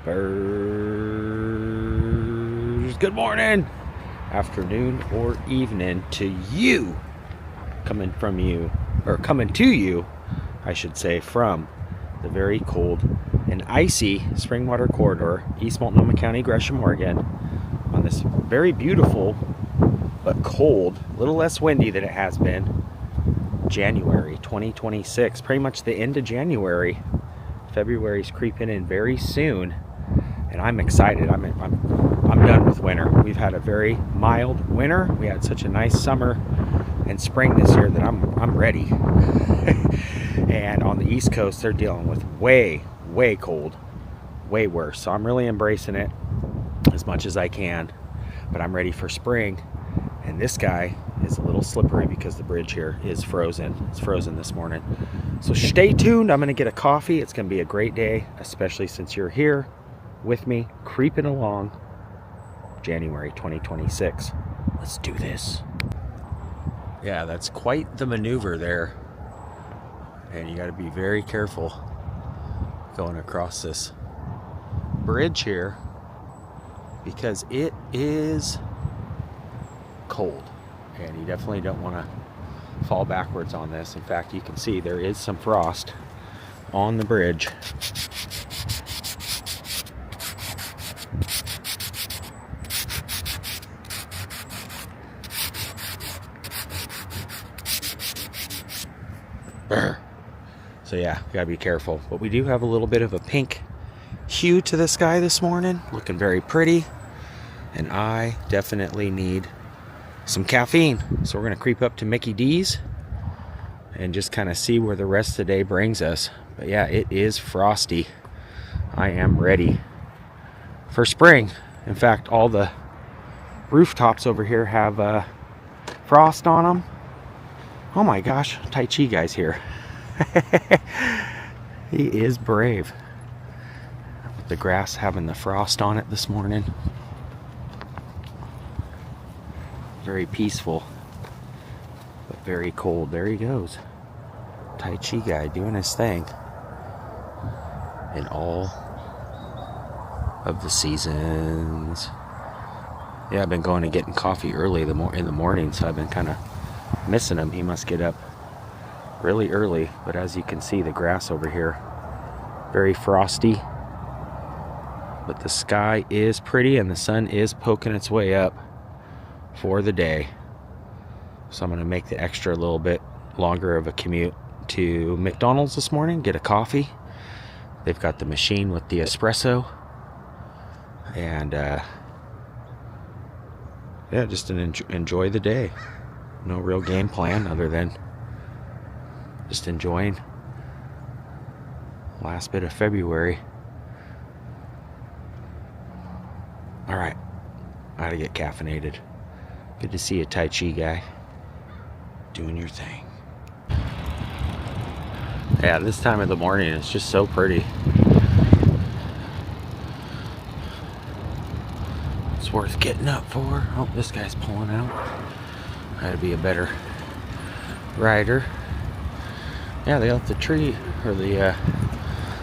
Birds. Good morning, afternoon, or evening to you. Coming to you, I should say, from the very cold and icy Springwater Corridor, East Multnomah County, Gresham, Oregon, on this very beautiful but cold, a little less windy than it has been, January 2026. Pretty much the end of January. February's creeping in very soon, and I'm excited. I'm done with winter. We've had a very mild winter. We had such a nice summer and spring this year that I'm ready. And on the East Coast, they're dealing with way cold, way worse. So I'm really embracing it as much as I can. But I'm ready for spring. And this guy is a little slippery because the bridge here is frozen. It's frozen this morning. So stay tuned. I'm going to get a coffee. It's going to be a great day, especially since you're here with me, creeping along January 2026. Let's do this. Yeah, that's quite the maneuver there. And you got to be very careful going across this bridge here because it is cold, and you definitely don't want to fall backwards on this. In fact, you can see there is some frost on the bridge. So yeah, gotta be careful. But we do have a little bit of a pink hue to the sky this morning, looking very pretty, and I definitely need some caffeine. So we're gonna creep up to Mickey D's and just kind of see where the rest of the day brings us. But yeah, it is frosty. I am ready for spring. In fact, all the rooftops over here have frost on them. Oh my gosh, Tai Chi guy's here. He is brave. With the grass having the frost on it this morning. Very peaceful, but very cold. There he goes. Tai Chi guy doing his thing. In all of the seasons. Yeah, I've been going and getting coffee early in the morning, so I've been kind of missing him. He must get up really early, but as you can see, the grass over here, very frosty. But the sky is pretty and the sun is poking its way up for the day. So I'm going to make the extra little bit longer of a commute to McDonald's this morning, get a coffee. They've got the machine with the espresso. And yeah, just enjoy the day. No real game plan other than just enjoying last bit of February. All right, I gotta get caffeinated. Good to see you, Tai Chi guy, doing your thing. Yeah, this time of the morning it's just so pretty. It's worth getting up for. Oh, this guy's pulling out. Gotta be a better rider. Yeah, they got the tree, or the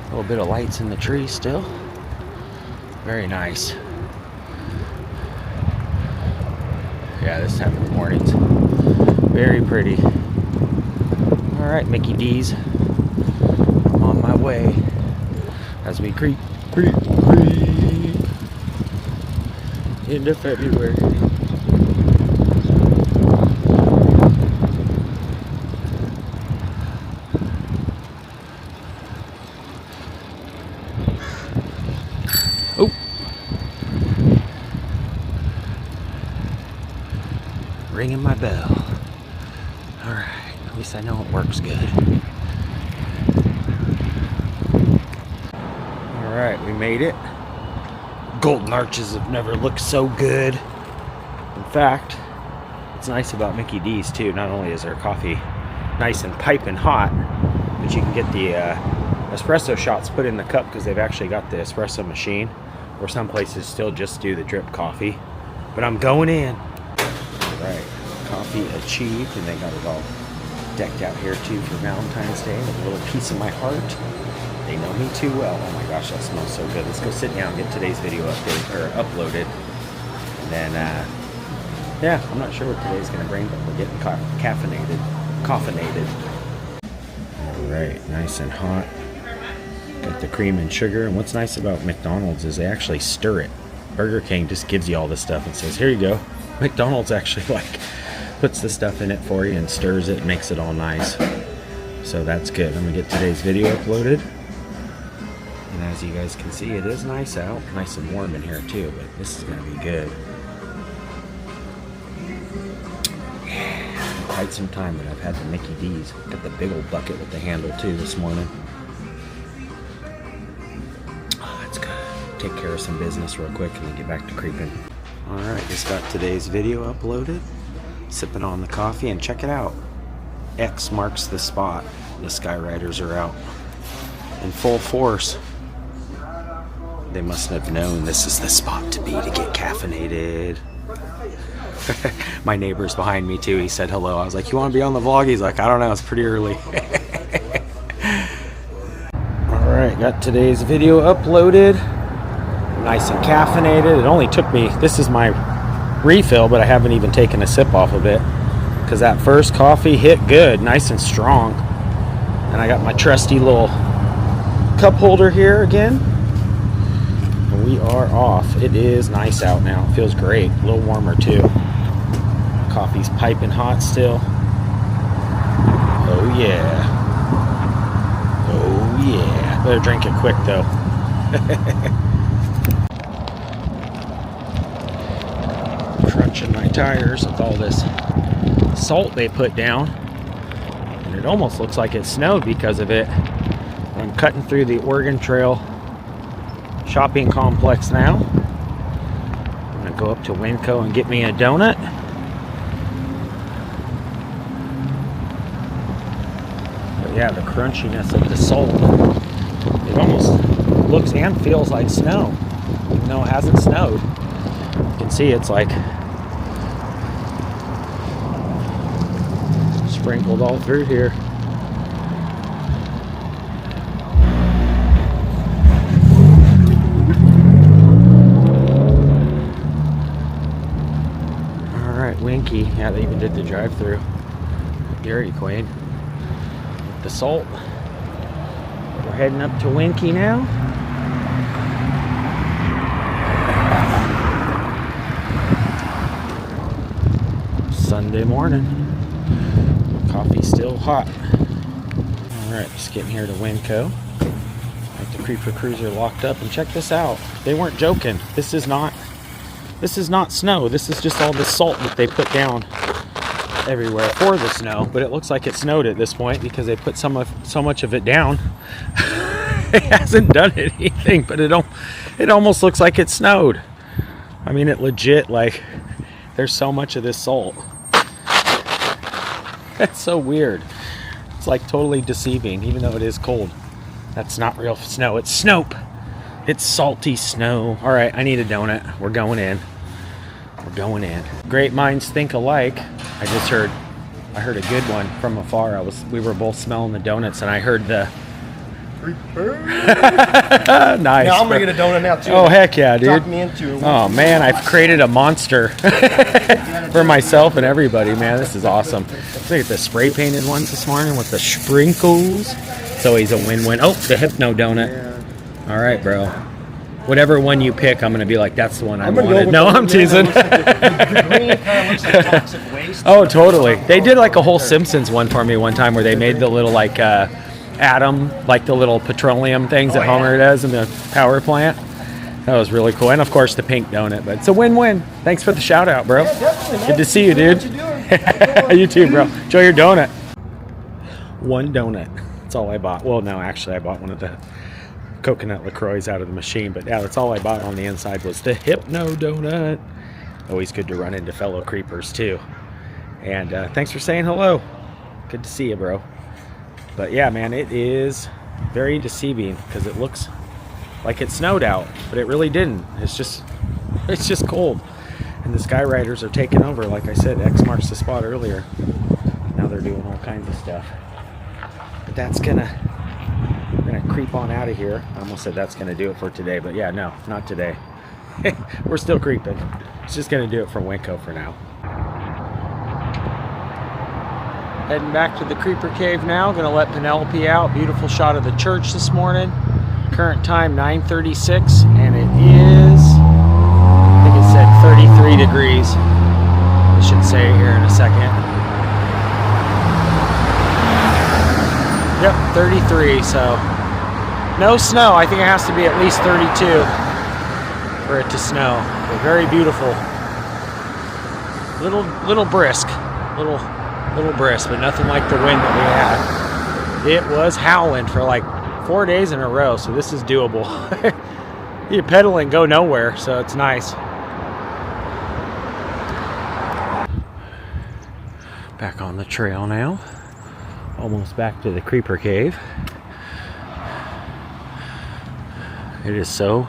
little bit of lights in the tree still. Very nice. Yeah, this time of the morning's very pretty. Alright, Mickey D's. I'm on my way as we creep into February. Oh. Ringing my bell. Alright, at least I know it works good. Alright, we made it. Golden arches have never looked so good. In fact, it's nice about Mickey D's too. Not only is their coffee nice and piping hot, but you can get the espresso shots put in the cup because they've actually got the espresso machine, where some places still just do the drip coffee. But I'm going in. All right, coffee achieved, and they got it all decked out here too for Valentine's Day with a little piece of my heart. They know me too well. Oh my gosh, that smells so good. Let's go sit down and get today's video uploaded. And then, yeah, I'm not sure what today's going to bring, but we're getting caffeinated. All right, nice and hot. Got the cream and sugar. And what's nice about McDonald's is they actually stir it. Burger King just gives you all this stuff and says, here you go. McDonald's actually puts the stuff in it for you and stirs it, makes it all nice. So that's good. I'm gonna get today's video uploaded. And as you guys can see, it is nice out. Nice and warm in here too, but this is gonna be good. Yeah, quite some time that I've had the Mickey D's. Got the big old bucket with the handle too this morning. Oh, that's good. Take care of some business real quick and then get back to Kreepn. Alright, just got today's video uploaded. Sipping on the coffee, and check it out. X marks the spot. The Skywriters are out in full force. They must have known this is the spot to be to get caffeinated. My neighbor's behind me too. He said hello. I was like, you want to be on the vlog? He's like, I don't know, it's pretty early. Alright, got today's video uploaded. Nice and caffeinated. It only took me, this is my refill, but I haven't even taken a sip off of it because that first coffee hit good, nice and strong. And I got my trusty little cup holder here again, and we are off. It is nice out now. It feels great. A little warmer too. Coffee's piping hot still. Oh yeah. Oh yeah. Better drink it quick though. Crunching my tires with all this salt they put down, and it almost looks like it snowed because of it. I'm cutting through the Oregon Trail shopping complex now. I'm gonna go up to Winco and get me a donut. But yeah, the crunchiness of the salt, it almost looks and feels like snow, even though it hasn't snowed. You can see it's like sprinkled all through here. Alright, Winky. Yeah, they even did the drive-through. Dairy Queen. With the salt. We're heading up to Winky now. Sunday morning. Coffee's still hot. Alright, just getting here to Winco. Got the Creeper Cruiser locked up, and check this out. They weren't joking. This is not snow. This is just all the salt that they put down everywhere for the snow. But it looks like it snowed at this point because they put so much of it down. It hasn't done anything, but it almost looks like it snowed. I mean, it legit, like, there's so much of this salt. That's so weird. It's like totally deceiving, even though it is cold. That's not real snow. It's snope. It's salty snow. All right, I need a donut. We're going in. We're going in. Great minds think alike. I heard a good one from afar. We were both smelling the donuts, and I heard the. Nice. Now I'm gonna get a donut now too. Oh heck yeah, dude! Talk me into it. Oh man, I've created a monster for myself and everybody. Man, this is awesome. Look at the spray painted ones this morning with the sprinkles. It's always a win-win. Oh, the Hypno donut. Yeah. All right, bro. Whatever one you pick, I'm gonna be like, that's the one I wanted. No, I'm teasing. The green kind of looks like toxic waste. Oh, totally. They did like a whole Simpsons one for me one time where they made the little like. Atom, like the little petroleum things that Homer does in the power plant. That was really cool. And of course the pink donut, but it's a win-win. Thanks for the shout out, bro. Yeah, definitely, man. Good to see you, dude. What you You too, bro. Enjoy your donut. One donut. That's all I bought. Well, no, actually I bought one of the coconut LaCroix out of the machine, but yeah, that's all I bought on the inside was the Hypno donut. Always good to run into fellow creepers too. And thanks for saying hello. Good to see you, bro. But yeah, man, it is very deceiving because it looks like it snowed out, but it really didn't. It's just cold. And the Skywriters are taking over. Like I said, X marks the spot earlier. Now they're they're doing all kinds of stuff. But that's we're gonna creep on out of here. I almost said that's gonna do it for today, but yeah, no, not today. We're still creeping. It's just gonna do it for Winco for now. Heading back to the Creeper Cave now. Gonna let Penelope out. Beautiful shot of the church this morning. Current time 9:36, and it is, I think it said 33 degrees. I should say here in a second. Yep, 33, so no snow. I think it has to be at least 32 for it to snow. But very beautiful. Little brisk. Little brisk, but nothing like the wind that we had. It was howling for like 4 days in a row, so this is doable. You pedal and go nowhere, so it's nice. Back on the trail now. Almost back to the Creeper Cave. It is so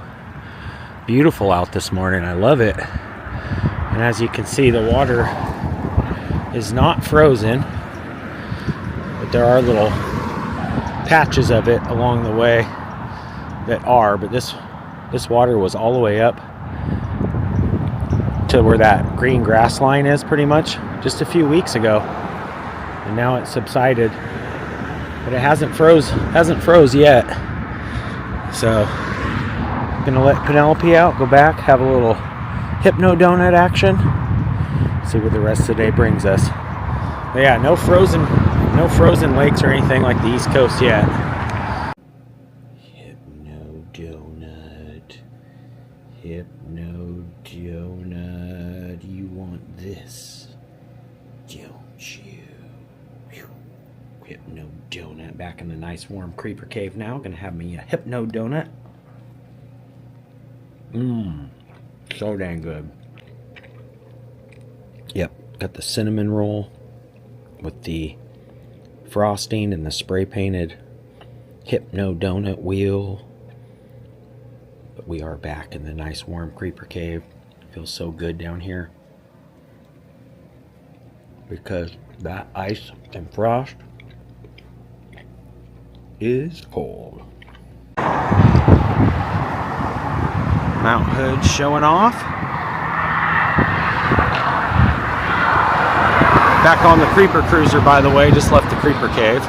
beautiful out this morning. I love it. And as you can see, the water is not frozen, but there are little patches of it along the way that are, but this water was all the way up to where that green grass line is pretty much just a few weeks ago, and now it's subsided, but it hasn't froze yet. So I'm gonna let Penelope out, go back, have a little hypno donut action, see what the rest of the day brings us. But yeah, no frozen lakes or anything like the East Coast yet. Hypno donut. Hypno donut. You want this, don't you? Hypno donut. Back in the nice warm Creeper Cave now. Gonna have me a hypno donut. So dang good. Yep, got the cinnamon roll with the frosting and the spray painted hypno donut wheel. But we are back in the nice warm Creeper Cave. Feels so good down here because that ice and frost is cold. Mount Hood showing off. Back on the Creeper Cruiser, by the way, just left the Creeper Cave.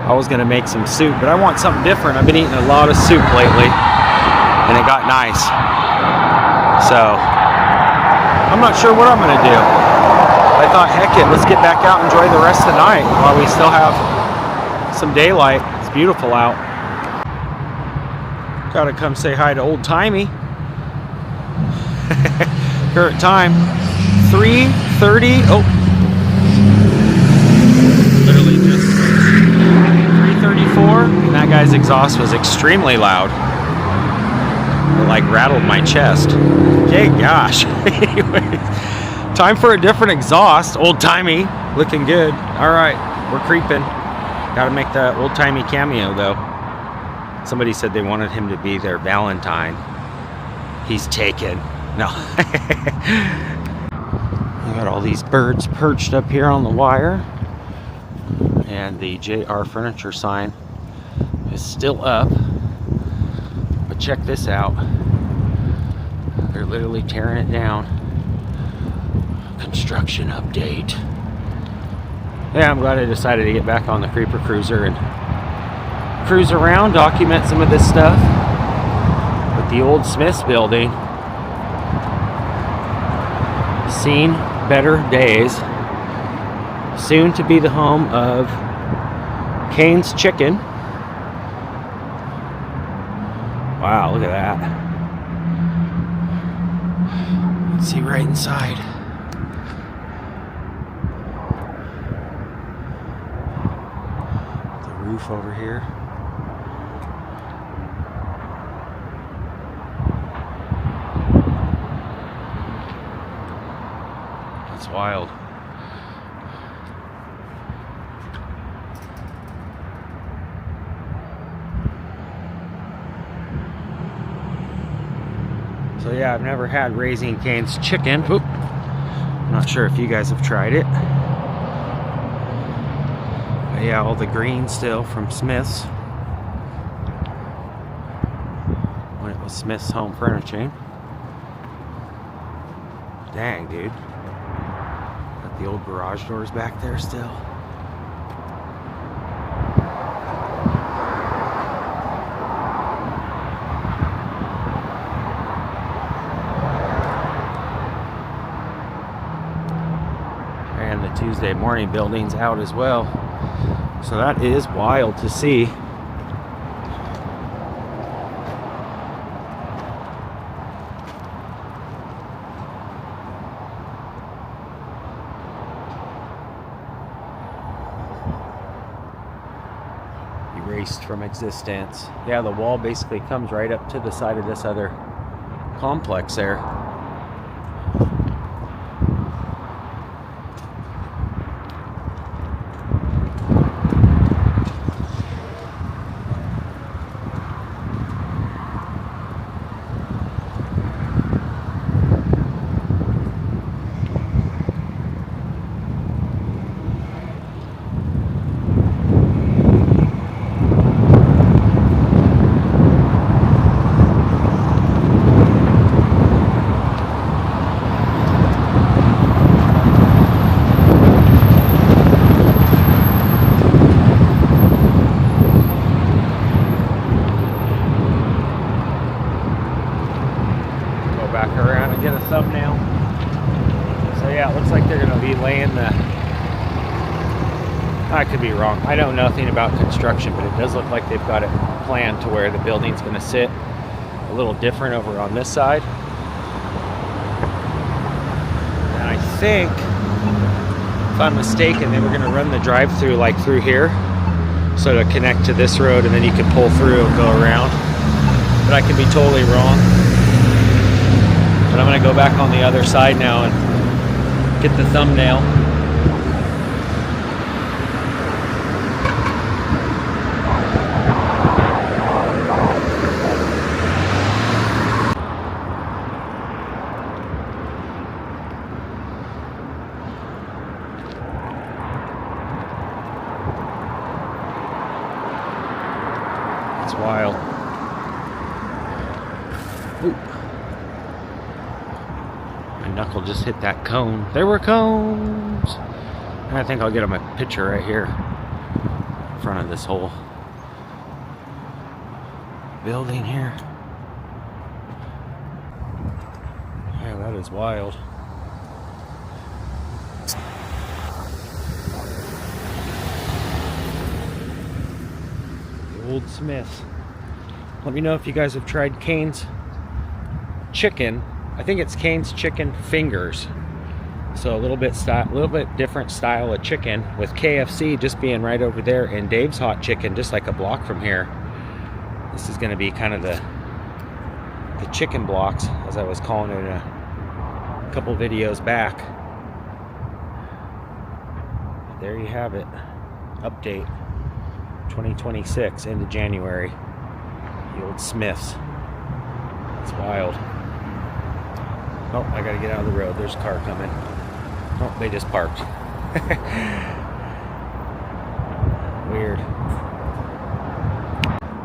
I was gonna make some soup, but I want something different. I've been eating a lot of soup lately, and it got nice. So, I'm not sure what I'm gonna do. I thought, heck it, let's get back out and enjoy the rest of the night while we still have some daylight. It's beautiful out. Gotta come say hi to Old Timey. Current time 3:30. Oh, literally just 3:34. And that guy's exhaust was extremely loud. It like rattled my chest. Okay, gosh. Anyways, time for a different exhaust. Old Timey, looking good. All right, we're creeping. Got to make the Old Timey cameo though. Somebody said they wanted him to be their Valentine. He's taken. No. I got all these birds perched up here on the wire. And the JR Furniture sign is still up. But check this out. They're literally tearing it down. Construction update. Yeah, I'm glad I decided to get back on the Creeper Cruiser and cruise around, document some of this stuff. But the old Smith's building, seen better days. Soon to be the home of Cane's Chicken. Wow, look at that. Let's see right inside. The roof over here. That's wild. So yeah, I've never had Raising Cane's Chicken. Oop. I'm not sure if you guys have tried it. yeah, all the green still from Smith's. When it was Smith's Home Furnishing. Dang, dude. Got the old garage doors back there still. And the Tuesday morning building's out as well. So that is wild to see. Erased from existence. Yeah, the wall basically comes right up to the side of this other complex there. Back around and get a thumbnail. So yeah, it looks like they're going to be laying the... I could be wrong. I know nothing about construction, but it does look like they've got it planned to where the building's going to sit a little different over on this side. And I think, if I'm mistaken, they were going to run the drive-through like through here, so to connect to this road, and then you can pull through and go around. But I could be totally wrong. But I'm going to go back on the other side now and get the thumbnail. It's wild. Ooh. My knuckle just hit that cone. There were cones. And I think I'll get on my picture right here in front of this whole building here. Yeah, that is wild. The old Smiths. Let me know if you guys have tried Cane's chicken. I think it's Cane's chicken fingers. So a little bit different style of chicken, with KFC just being right over there, and Dave's Hot Chicken just like a block from here. This is going to be kind of the chicken blocks, as I was calling it in a couple videos back. There you have it. Update 2026 into January. The old Smiths. It's wild. Oh, I gotta get out of the road. There's a car coming. Oh, they just parked. Weird.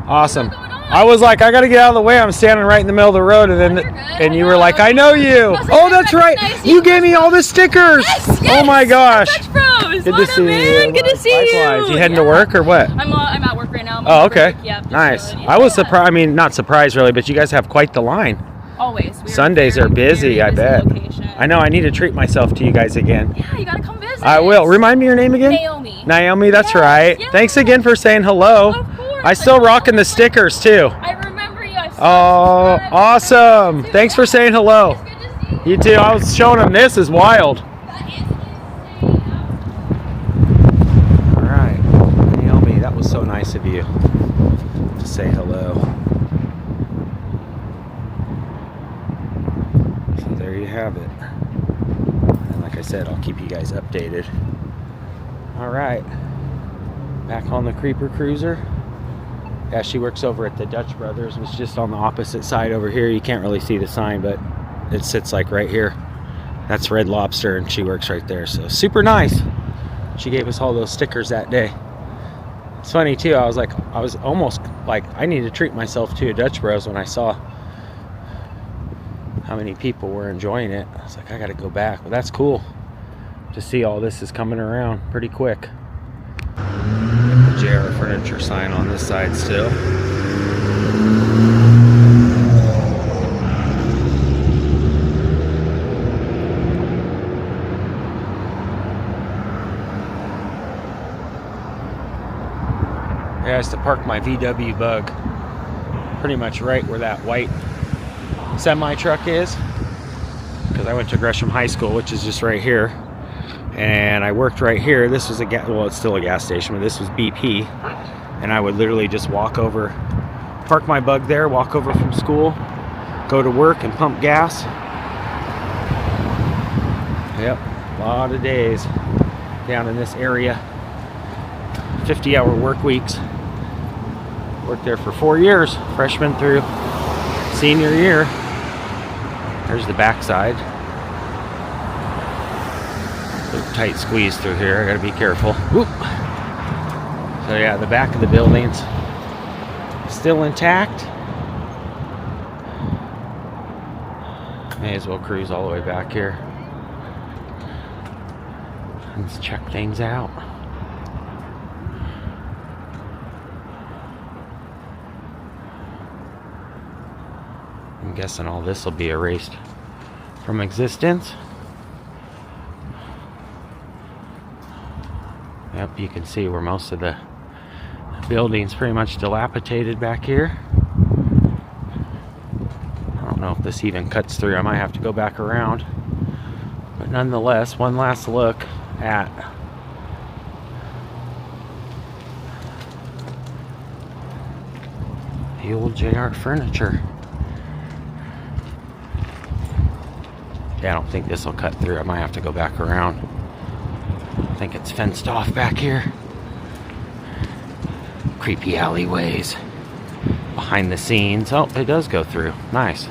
Awesome. I was like, I gotta get out of the way. I'm standing right in the middle of the road, and then you were like, I know you. Oh, that's right. You gave me all the stickers. Yes, oh my gosh. Good to see you. Good to see you. You heading to work or what? I'm at work right now. Oh, okay. Yeah. Nice. I was surprised. I mean, not surprised really, but you guys have quite the line. Always. Sundays are busy, I bet. Location. I know. I need to treat myself to you guys again. Yeah, you gotta come visit. I will. Remind me your name again? Naomi. Naomi, that's Yes, right. yes. Thanks again for saying hello. Of course. I still rocking the stickers too. I remember you. Oh, awesome. Thanks for saying hello. It's good to see you. You too. I was showing them this is wild. That is insane. All right. Naomi, that was so nice of you to say hello. So there you have it. And like I said, I'll keep you guys updated. All right. Back on the Creeper Cruiser. Yeah, she works over at the Dutch Brothers. It's just on the opposite side over here. You can't really see the sign, but it sits like right here. That's Red Lobster, and she works right there. So super nice. She gave us all those stickers that day. It's funny too, I was almost like I need to treat myself to a Dutch Bros when I saw how many people were enjoying it. I was like, I gotta go back. But that's cool to see all this is coming around pretty quick. The JR Furniture sign on this side still. I used to park my VW Bug pretty much right where that white semi truck is, because I went to Gresham High School, which is just right here, and I worked right here. This was well, it's still a gas station, but this was BP, and I would literally just walk over, park my Bug there, walk over from school, go to work and pump gas. Yep, a lot of days down in this area. 50-hour work weeks. Worked there for 4 years, freshman through senior year. There's the backside. Tight squeeze through here. I gotta be careful. Whoop. So yeah, the back of the building's still intact. May as well cruise all the way back here. Let's check things out. I'm guessing all this will be erased from existence. Yep, you can see where most of the building's pretty much dilapidated back here. I don't know if this even cuts through. I might have to go back around. But nonetheless, one last look at the old JR Furniture. Yeah, I don't think this will cut through. I might have to go back around. I think it's fenced off back here. Creepy alleyways. Behind the scenes. Oh, it does go through. Nice.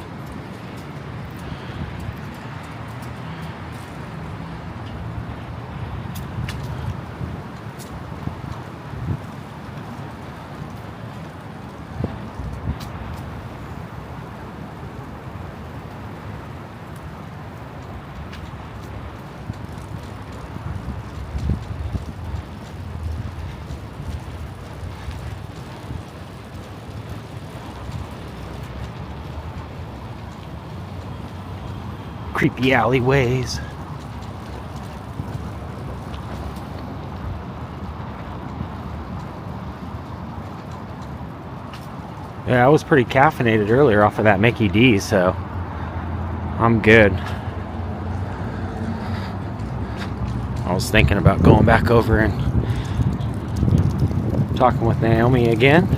Creepy alleyways. Yeah, I was pretty caffeinated earlier off of that Mickey D's, so I'm good. I was thinking about going back over and talking with Naomi again.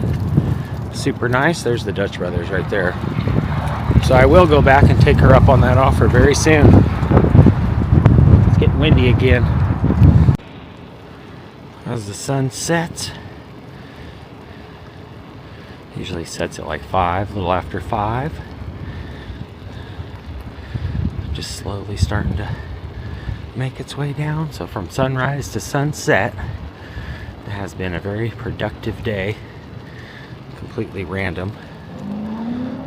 Super nice. There's the Dutch Brothers right there. So I will go back and take her up on that offer very soon. It's getting windy again. As the sun sets, usually sets at like 5, a little after 5. Just slowly starting to make its way down. So from sunrise to sunset, it has been a very productive day. Completely random.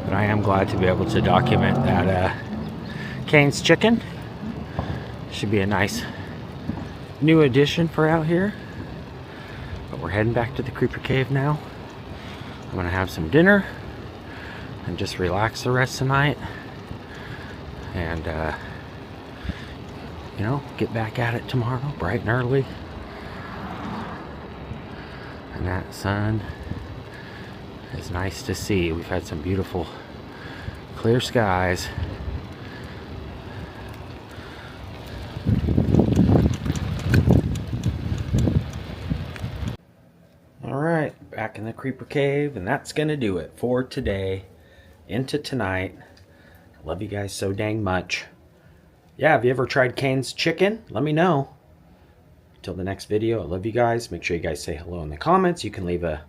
But I am glad to be able to document that Kane's Chicken. Should be a nice new addition for out here. But we're heading back to the Creeper Cave now. I'm gonna have some dinner and just relax the rest of the night. And you know, get back at it tomorrow, bright and early. And that sun is nice to see. We've had some beautiful clear skies. Alright, back in the Creeper Cave, and that's gonna do it for today into tonight. I love you guys so dang much. Yeah, have you ever tried Kane's Chicken? Let me know. Until the next video, I love you guys. Make sure you guys say hello in the comments. You can leave a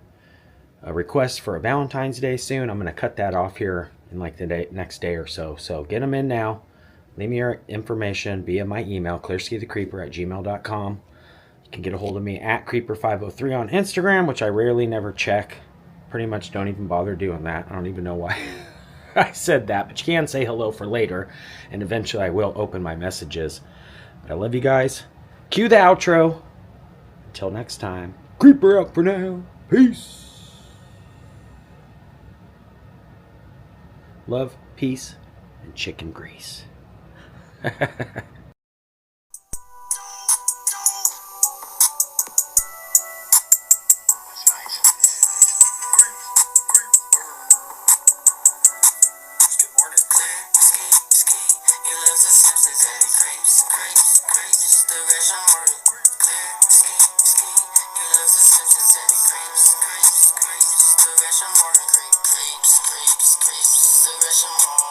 request for a Valentine's Day soon. I'm going to cut that off here in like the next day or so. So get them in now. Leave me your information via my email, KLEARSKITheCreeper@gmail.com. You can get a hold of me at Creeper503 on Instagram, which I rarely never check. Pretty much don't even bother doing that. I don't even know why I said that, but you can say hello for later, and eventually I will open my messages. But I love you guys. Cue the outro. Until next time, Creeper out for now. Peace. Love, peace, and chicken grease. Gresham,